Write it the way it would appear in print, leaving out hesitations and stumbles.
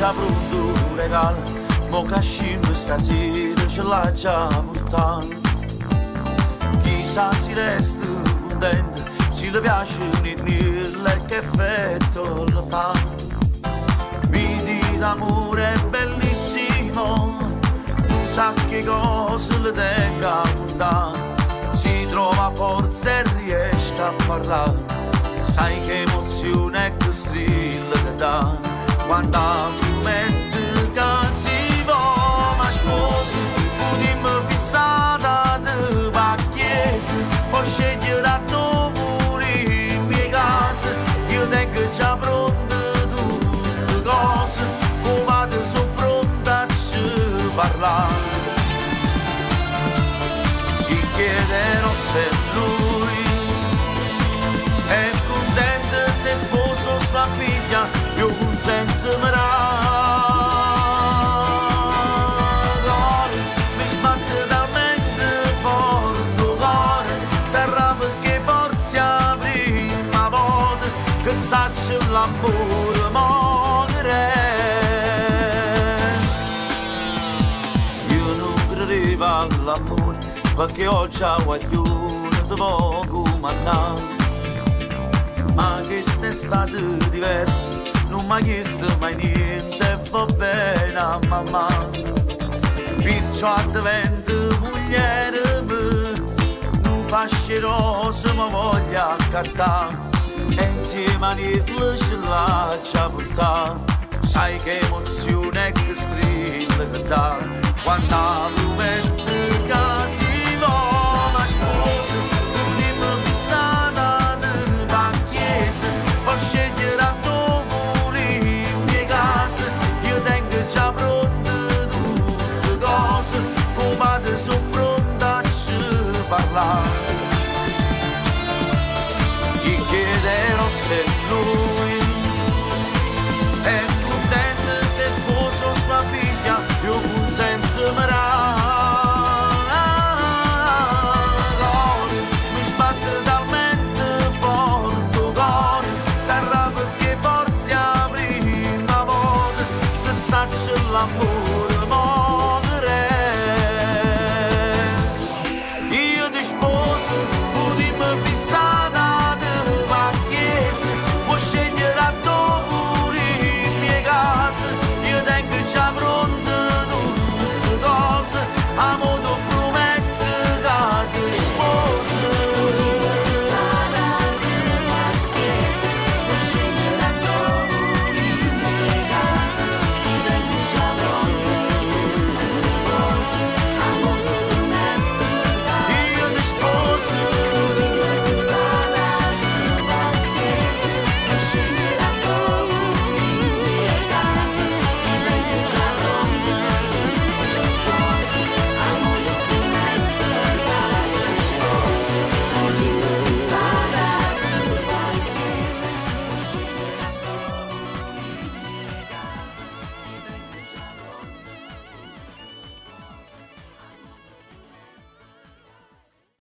già pronto un regalo, mo che scende stasera ce l'ha già portato. Chissà si resta contento, se le piace niente che effetto lo fa. Mi dice l'amore è bellissimo, tu sa che cosa le tenga a contare. Si trova forza e riesce a parlare, sai che emozione che strilla che dà. Quando al momento che si va, ma sposa, potremmo fissata di va a chiesa, poi scegliere a dove in mia casa. Io tengo già pronte tutte cose, come vado sono pronta a ci parlare. Ti chiederò se lui è contento se sposo sua figlia, io un senso mi dà. Mi sbatte talmente forte il cuore, sarà perché forza prima volta che saccio l'amore morire. Io non credevo all'amore, perché oggi a guaglione ti voglio mandare. Ma quest'estate diversa, non mi ha chiesto mai niente e va bene a mamma. Perciò divento mogliere me, non fasce rose ma voglia accattare, e insieme a dirle ce l'ha già portata. Sai che emozione che strilla che dà, quando al momento che si va, ma sposa, potremmo fissata di va a chiesa, poi scegliere a dove in mia casa. Io tengo già pronte tutte cose, come vado sono pronta a ci parlare. Gli chiederò se lui è contento se sposo sua figlia, io un senso mi dà. Mi sbatte talmente forte il cuore, sarà perché forza prima volta che saccio l'amore